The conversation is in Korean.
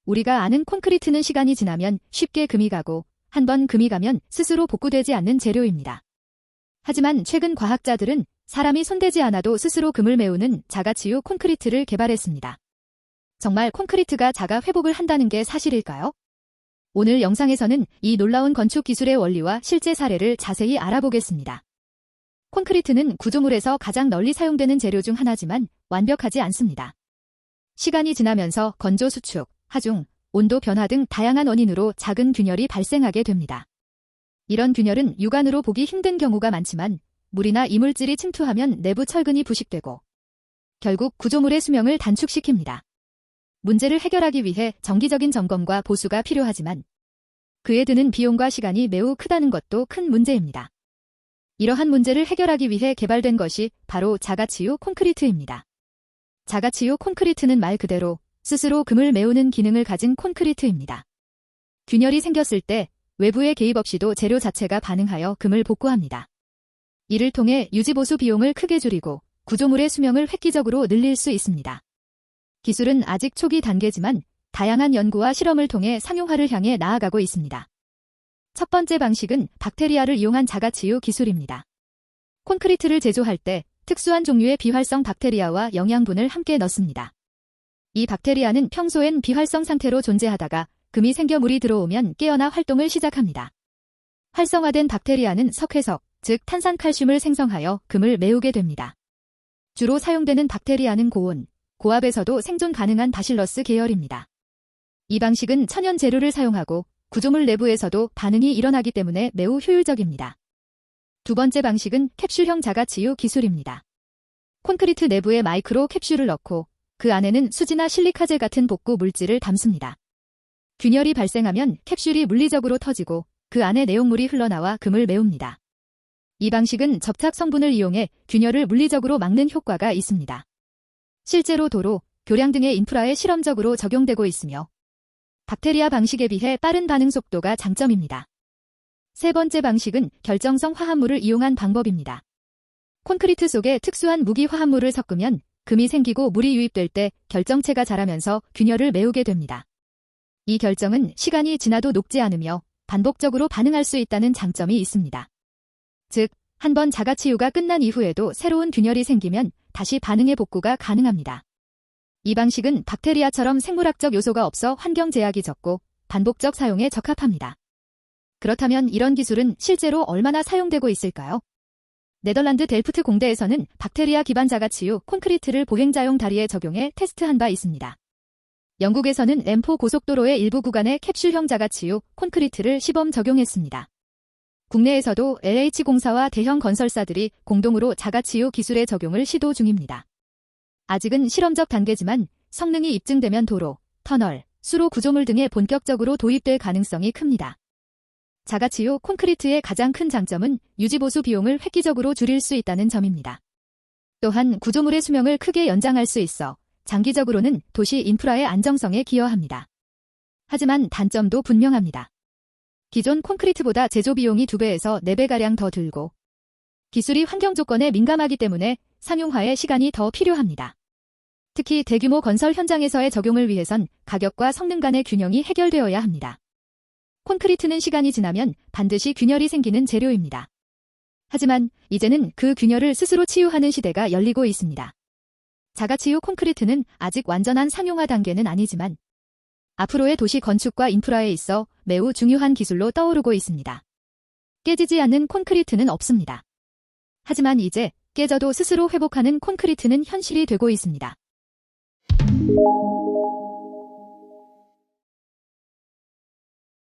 우리가 아는 콘크리트는 시간이 지나면 쉽게 금이 가고 한 번 금이 가면 스스로 복구되지 않는 재료입니다. 하지만 최근 과학자들은 사람이 손대지 않아도 스스로 금을 메우는 자가치유 콘크리트를 개발했습니다. 정말 콘크리트가 자가 회복을 한다는 게 사실일까요? 오늘 영상에서는 이 놀라운 건축 기술의 원리와 실제 사례를 자세히 알아보겠습니다. 콘크리트는 구조물에서 가장 널리 사용되는 재료 중 하나지만 완벽하지 않습니다. 시간이 지나면서 건조 수축, 하중, 온도 변화 등 다양한 원인으로 작은 균열이 발생하게 됩니다. 이런 균열은 육안으로 보기 힘든 경우가 많지만 물이나 이물질이 침투하면 내부 철근이 부식되고 결국 구조물의 수명을 단축시킵니다. 문제를 해결하기 위해 정기적인 점검과 보수가 필요하지만 그에 드는 비용과 시간이 매우 크다는 것도 큰 문제입니다. 이러한 문제를 해결하기 위해 개발된 것이 바로 자가치유 콘크리트입니다. 자가치유 콘크리트는 말 그대로 스스로 금을 메우는 기능을 가진 콘크리트입니다. 균열이 생겼을 때 외부의 개입 없이도 재료 자체가 반응하여 금을 복구합니다. 이를 통해 유지보수 비용을 크게 줄이고 구조물의 수명을 획기적으로 늘릴 수 있습니다. 기술은 아직 초기 단계지만 다양한 연구와 실험을 통해 상용화를 향해 나아가고 있습니다. 첫 번째 방식은 박테리아를 이용한 자가치유 기술입니다. 콘크리트를 제조할 때 특수한 종류의 비활성 박테리아와 영양분을 함께 넣습니다. 이 박테리아는 평소엔 비활성 상태로 존재하다가 금이 생겨 물이 들어오면 깨어나 활동을 시작합니다. 활성화된 박테리아는 석회석, 즉 탄산칼슘을 생성하여 금을 메우게 됩니다. 주로 사용되는 박테리아는 고온, 고압에서도 생존 가능한 바실러스 계열입니다. 이 방식은 천연 재료를 사용하고 구조물 내부에서도 반응이 일어나기 때문에 매우 효율적입니다. 두 번째 방식은 캡슐형 자가치유 기술입니다. 콘크리트 내부에 마이크로 캡슐을 넣고 그 안에는 수지나 실리카제 같은 복구 물질을 담습니다. 균열이 발생하면 캡슐이 물리적으로 터지고 그 안에 내용물이 흘러나와 금을 메웁니다. 이 방식은 접착 성분을 이용해 균열을 물리적으로 막는 효과가 있습니다. 실제로 도로, 교량 등의 인프라에 실험적으로 적용되고 있으며 박테리아 방식에 비해 빠른 반응 속도가 장점입니다. 세 번째 방식은 결정성 화합물을 이용한 방법입니다. 콘크리트 속에 특수한 무기 화합물을 섞으면 금이 생기고 물이 유입될 때 결정체가 자라면서 균열을 메우게 됩니다. 이 결정은 시간이 지나도 녹지 않으며 반복적으로 반응할 수 있다는 장점이 있습니다. 즉, 한번 자가치유가 끝난 이후에도 새로운 균열이 생기면 다시 반응의 복구가 가능합니다. 이 방식은 박테리아처럼 생물학적 요소가 없어 환경 제약이 적고 반복적 사용에 적합합니다. 그렇다면 이런 기술은 실제로 얼마나 사용되고 있을까요? 네덜란드 델프트 공대에서는 박테리아 기반 자가치유 콘크리트를 보행자용 다리에 적용해 테스트한 바 있습니다. 영국에서는 M4 고속도로의 일부 구간에 캡슐형 자가치유 콘크리트를 시범 적용했습니다. 국내에서도 LH공사와 대형 건설사들이 공동으로 자가치유 기술의 적용을 시도 중입니다. 아직은 실험적 단계지만 성능이 입증되면 도로, 터널, 수로 구조물 등에 본격적으로 도입될 가능성이 큽니다. 자가치유 콘크리트의 가장 큰 장점은 유지보수 비용을 획기적으로 줄일 수 있다는 점입니다. 또한 구조물의 수명을 크게 연장할 수 있어 장기적으로는 도시 인프라의 안정성에 기여합니다. 하지만 단점도 분명합니다. 기존 콘크리트보다 제조 비용이 2배에서 4배가량 더 들고 기술이 환경 조건에 민감하기 때문에 상용화에 시간이 더 필요합니다. 특히 대규모 건설 현장에서의 적용을 위해선 가격과 성능 간의 균형이 해결되어야 합니다. 콘크리트는 시간이 지나면 반드시 균열이 생기는 재료입니다. 하지만 이제는 그 균열을 스스로 치유하는 시대가 열리고 있습니다. 자가치유 콘크리트는 아직 완전한 상용화 단계는 아니지만 앞으로의 도시 건축과 인프라에 있어 매우 중요한 기술로 떠오르고 있습니다. 깨지지 않는 콘크리트는 없습니다. 하지만 이제 깨져도 스스로 회복하는 콘크리트는 현실이 되고 있습니다.